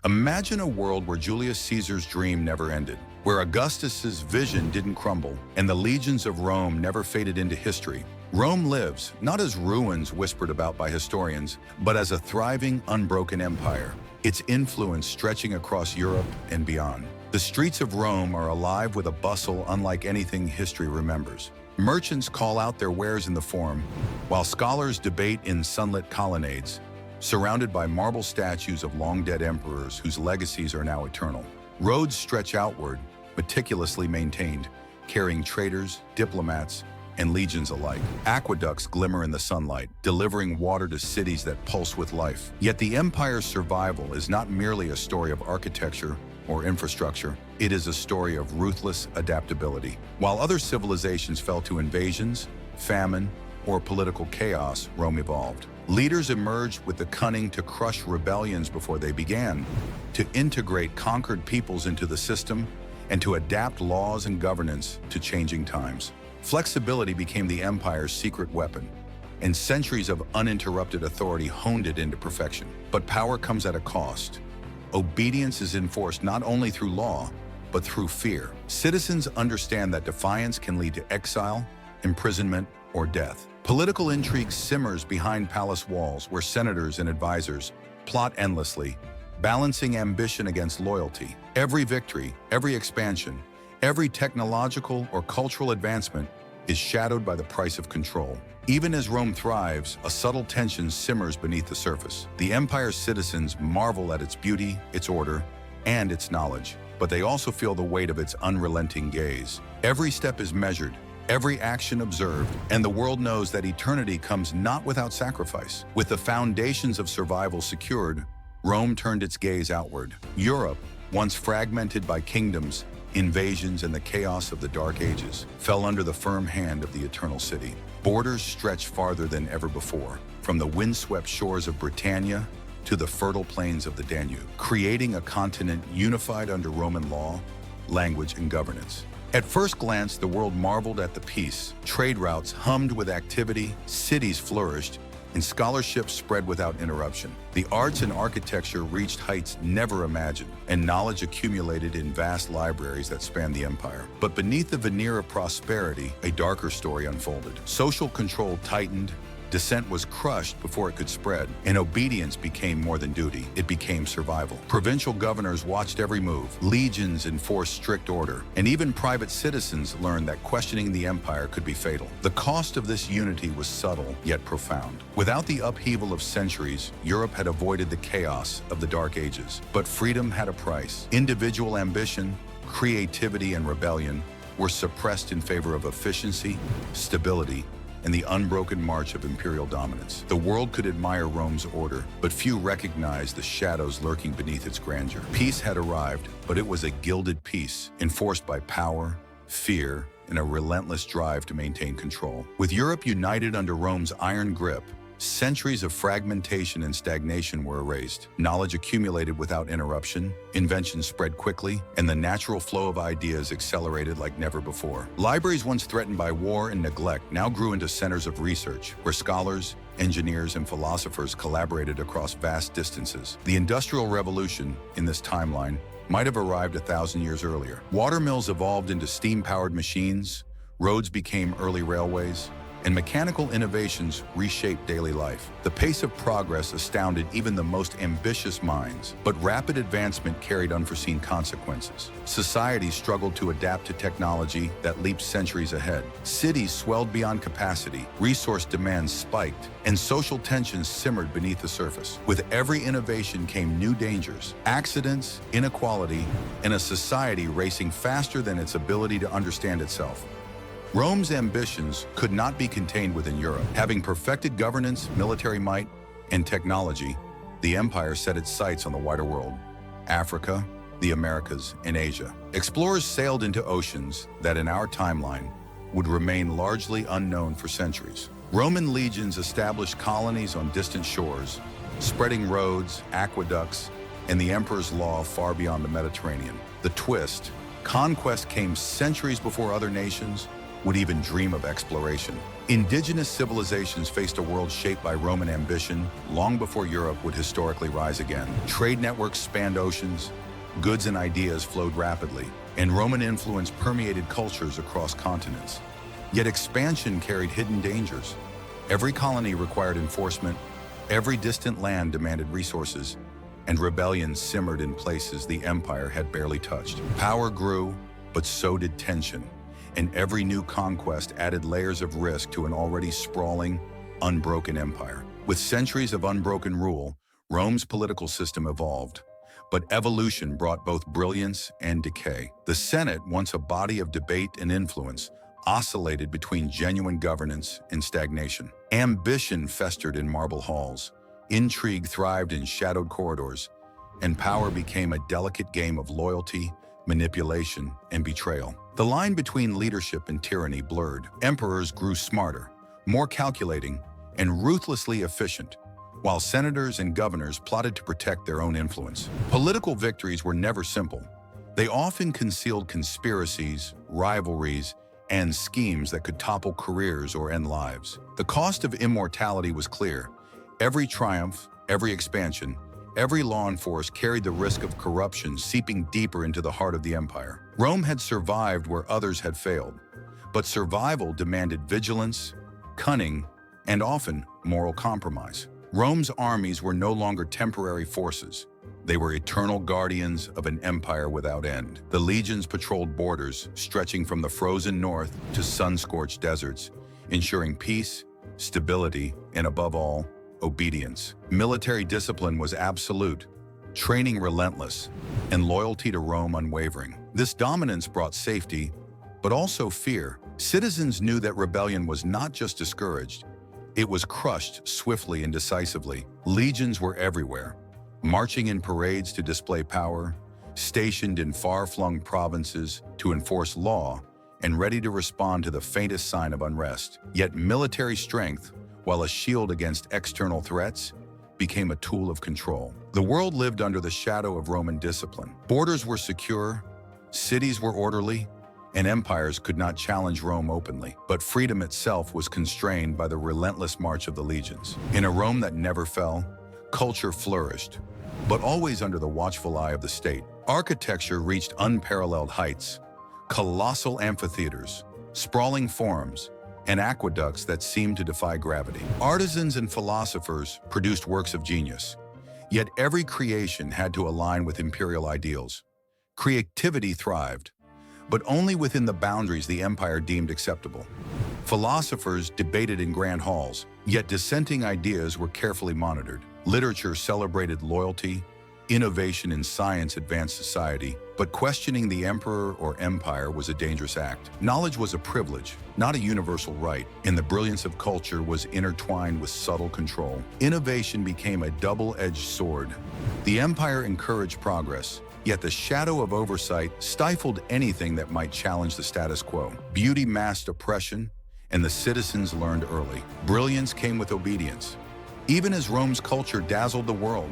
Imagine a world where Julius Caesar's dream never ended, where Augustus's vision didn't crumble, and the legions of Rome never faded into history. Rome lives, not as ruins whispered about by historians, but as a thriving, unbroken empire, its influence stretching across Europe and beyond. The streets of Rome are alive with a bustle unlike anything history remembers. Merchants call out their wares in the Forum, while scholars debate in sunlit colonnades, surrounded by marble statues of long-dead emperors whose legacies are now eternal. Roads stretch outward, meticulously maintained, carrying traders, diplomats, and legions alike. Aqueducts glimmer in the sunlight, delivering water to cities that pulse with life. Yet the empire's survival is not merely a story of architecture or infrastructure. It is a story of ruthless adaptability. While other civilizations fell to invasions, famine, or political chaos, Rome evolved. Leaders emerged with the cunning to crush rebellions before they began, to integrate conquered peoples into the system, and to adapt laws and governance to changing times. Flexibility became the empire's secret weapon, and centuries of uninterrupted authority honed it into perfection. But power comes at a cost. Obedience is enforced not only through law, but through fear. Citizens understand that defiance can lead to exile, imprisonment, or death. Political intrigue simmers behind palace walls where senators and advisors plot endlessly, balancing ambition against loyalty. Every victory, every expansion, every technological or cultural advancement is shadowed by the price of control. Even as Rome thrives, a subtle tension simmers beneath the surface. The empire's citizens marvel at its beauty, its order, and its knowledge, but they also feel the weight of its unrelenting gaze. Every step is measured, every action observed, and the world knows that eternity comes not without sacrifice. With the foundations of survival secured, Rome turned its gaze outward. Europe, once fragmented by kingdoms, invasions, and the chaos of the Dark Ages, fell under the firm hand of the Eternal City. Borders stretched farther than ever before, from the windswept shores of Britannia to the fertile plains of the Danube, creating a continent unified under Roman law, language, and governance. At first glance, the world marveled at the peace. Trade routes hummed with activity, cities flourished, and scholarship spread without interruption. The arts and architecture reached heights never imagined, and knowledge accumulated in vast libraries that spanned the empire. But beneath the veneer of prosperity, a darker story unfolded. Social control tightened, dissent was crushed before it could spread, and obedience became more than duty. It became survival. Provincial governors watched every move, legions enforced strict order, and even private citizens learned that questioning the empire could be fatal. The cost of this unity was subtle, yet profound. Without the upheaval of centuries, Europe had avoided the chaos of the Dark Ages. But freedom had a price. Individual ambition, creativity, and rebellion were suppressed in favor of efficiency, stability, and the unbroken march of imperial dominance. The world could admire Rome's order, but few recognized the shadows lurking beneath its grandeur. Peace had arrived, but it was a gilded peace, enforced by power, fear, and a relentless drive to maintain control. With Europe united under Rome's iron grip, centuries of fragmentation and stagnation were erased. Knowledge accumulated without interruption, inventions spread quickly, and the natural flow of ideas accelerated like never before. Libraries once threatened by war and neglect now grew into centers of research, where scholars, engineers, and philosophers collaborated across vast distances. The Industrial Revolution, in this timeline, might have arrived 1,000 years earlier. Water mills evolved into steam-powered machines, roads became early railways, and mechanical innovations reshaped daily life. The pace of progress astounded even the most ambitious minds, but rapid advancement carried unforeseen consequences. Societies struggled to adapt to technology that leaped centuries ahead. Cities swelled beyond capacity, resource demands spiked, and social tensions simmered beneath the surface. With every innovation came new dangers, accidents, inequality, and a society racing faster than its ability to understand itself. Rome's ambitions could not be contained within Europe. Having perfected governance, military might, and technology, the empire set its sights on the wider world: Africa, the Americas, and Asia. Explorers sailed into oceans that in our timeline would remain largely unknown for centuries. Roman legions established colonies on distant shores, spreading roads, aqueducts, and the emperor's law far beyond the Mediterranean. The twist: conquest came centuries before other nations, would even dream of exploration. Indigenous civilizations faced a world shaped by Roman ambition long before Europe would historically rise again. Trade networks spanned oceans, goods and ideas flowed rapidly, and Roman influence permeated cultures across continents. Yet expansion carried hidden dangers. Every colony required enforcement, every distant land demanded resources, and rebellions simmered in places the empire had barely touched. Power grew, but so did tension, and every new conquest added layers of risk to an already sprawling, unbroken empire. With centuries of unbroken rule, Rome's political system evolved, but evolution brought both brilliance and decay. The Senate, once a body of debate and influence, oscillated between genuine governance and stagnation. Ambition festered in marble halls, intrigue thrived in shadowed corridors, and power became a delicate game of loyalty, manipulation, and betrayal. The line between leadership and tyranny blurred. Emperors grew smarter, more calculating, and ruthlessly efficient, while senators and governors plotted to protect their own influence. Political victories were never simple. They often concealed conspiracies, rivalries, and schemes that could topple careers or end lives. The cost of immortality was clear. Every triumph, every expansion, every law enforced carried the risk of corruption seeping deeper into the heart of the empire. Rome had survived where others had failed, but survival demanded vigilance, cunning, and often moral compromise. Rome's armies were no longer temporary forces. They were eternal guardians of an empire without end. The legions patrolled borders, stretching from the frozen north to sun-scorched deserts, ensuring peace, stability, and above all, obedience. Military discipline was absolute, training relentless, and loyalty to Rome unwavering. This dominance brought safety, but also fear. Citizens knew that rebellion was not just discouraged, it was crushed swiftly and decisively. Legions were everywhere, marching in parades to display power, stationed in far-flung provinces to enforce law, and ready to respond to the faintest sign of unrest. Yet military strength, while a shield against external threats, became a tool of control. The world lived under the shadow of Roman discipline. Borders were secure, cities were orderly, and empires could not challenge Rome openly. But freedom itself was constrained by the relentless march of the legions. In a Rome that never fell, culture flourished, but always under the watchful eye of the state. Architecture reached unparalleled heights, colossal amphitheaters, sprawling forums, and aqueducts that seemed to defy gravity. Artisans and philosophers produced works of genius, yet every creation had to align with imperial ideals. Creativity thrived, but only within the boundaries the empire deemed acceptable. Philosophers debated in grand halls, yet dissenting ideas were carefully monitored. Literature celebrated loyalty, innovation in science advanced society, but questioning the emperor or empire was a dangerous act. Knowledge was a privilege, not a universal right, and the brilliance of culture was intertwined with subtle control. Innovation became a double-edged sword. The empire encouraged progress, yet the shadow of oversight stifled anything that might challenge the status quo. Beauty masked oppression, and the citizens learned early. Brilliance came with obedience. Even as Rome's culture dazzled the world,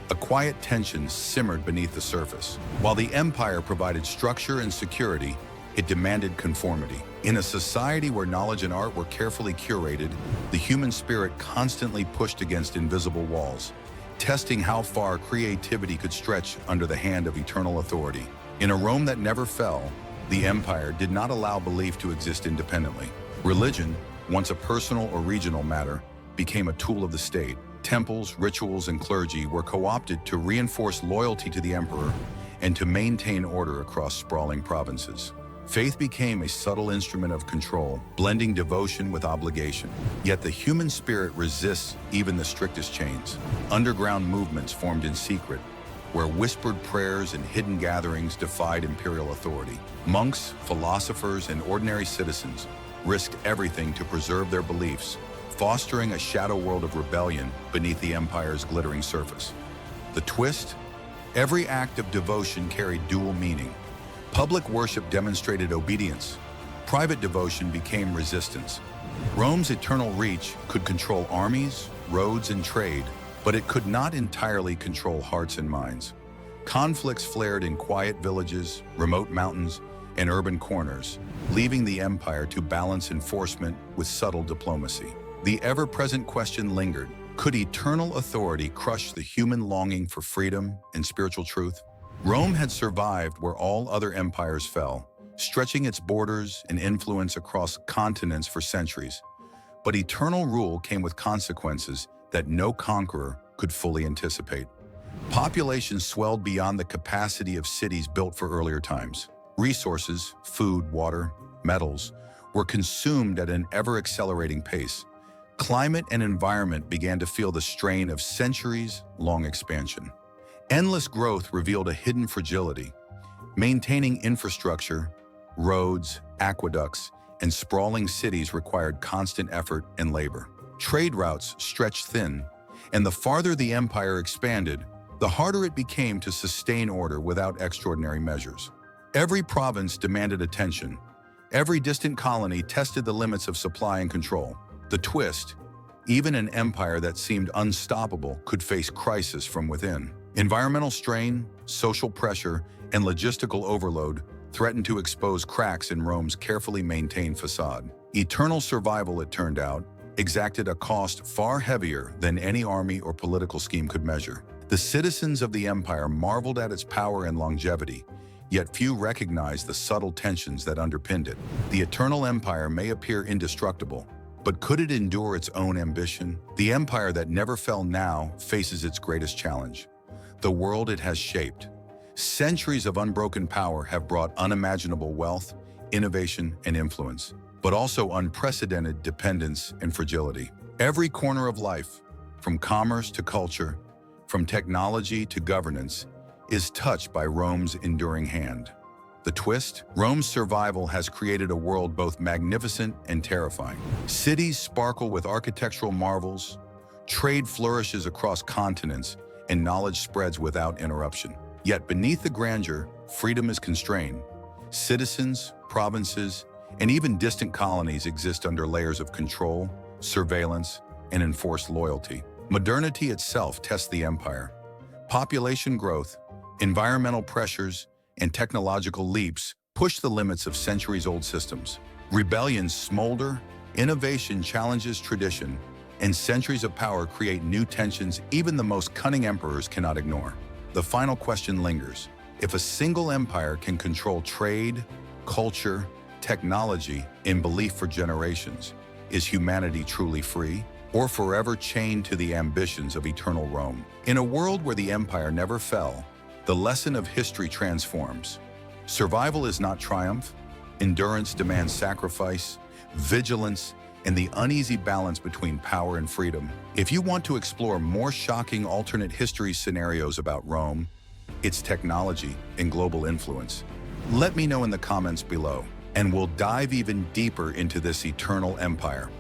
a quiet tension simmered beneath the surface. While the empire provided structure and security, it demanded conformity. In a society where knowledge and art were carefully curated, the human spirit constantly pushed against invisible walls, testing how far creativity could stretch under the hand of eternal authority. In a Rome that never fell, the empire did not allow belief to exist independently. Religion, once a personal or regional matter, became a tool of the state. Temples, rituals, and clergy were co-opted to reinforce loyalty to the emperor and to maintain order across sprawling provinces. Faith became a subtle instrument of control, blending devotion with obligation. Yet the human spirit resists even the strictest chains. Underground movements formed in secret, where whispered prayers and hidden gatherings defied imperial authority. Monks, philosophers, and ordinary citizens risked everything to preserve their beliefs, fostering a shadow world of rebellion beneath the empire's glittering surface. The twist? Every act of devotion carried dual meaning. Public worship demonstrated obedience. Private devotion became resistance. Rome's eternal reach could control armies, roads, and trade, but it could not entirely control hearts and minds. Conflicts flared in quiet villages, remote mountains, and urban corners, leaving the empire to balance enforcement with subtle diplomacy. The ever-present question lingered: could eternal authority crush the human longing for freedom and spiritual truth? Rome had survived where all other empires fell, stretching its borders and influence across continents for centuries. But eternal rule came with consequences that no conqueror could fully anticipate. Populations swelled beyond the capacity of cities built for earlier times. Resources, food, water, metals, were consumed at an ever-accelerating pace. Climate and environment began to feel the strain of centuries-long expansion. Endless growth revealed a hidden fragility. Maintaining infrastructure, roads, aqueducts, and sprawling cities required constant effort and labor. Trade routes stretched thin, and the farther the empire expanded, the harder it became to sustain order without extraordinary measures. Every province demanded attention. Every distant colony tested the limits of supply and control. The twist: even an empire that seemed unstoppable could face crisis from within. Environmental strain, social pressure, and logistical overload threatened to expose cracks in Rome's carefully maintained facade. Eternal survival, it turned out, exacted a cost far heavier than any army or political scheme could measure. The citizens of the empire marveled at its power and longevity, yet few recognized the subtle tensions that underpinned it. The eternal empire may appear indestructible, but could it endure its own ambition? The empire that never fell now faces its greatest challenge: the world it has shaped. Centuries of unbroken power have brought unimaginable wealth, innovation, and influence, but also unprecedented dependence and fragility. Every corner of life, from commerce to culture, from technology to governance, is touched by Rome's enduring hand. The twist? Rome's survival has created a world both magnificent and terrifying. Cities sparkle with architectural marvels, trade flourishes across continents, and knowledge spreads without interruption. Yet beneath the grandeur, freedom is constrained. Citizens, provinces, and even distant colonies exist under layers of control, surveillance, and enforced loyalty. Modernity itself tests the empire. Population growth, environmental pressures, and technological leaps push the limits of centuries-old systems. Rebellions smolder, innovation challenges tradition, and centuries of power create new tensions even the most cunning emperors cannot ignore. The final question lingers: if a single empire can control trade, culture, technology, and belief for generations, is humanity truly free, or forever chained to the ambitions of eternal Rome? In a world where the empire never fell, the lesson of history transforms. Survival is not triumph. Endurance demands sacrifice, vigilance, and the uneasy balance between power and freedom. If you want to explore more shocking alternate history scenarios about Rome, its technology, and global influence, let me know in the comments below, and we'll dive even deeper into this eternal empire.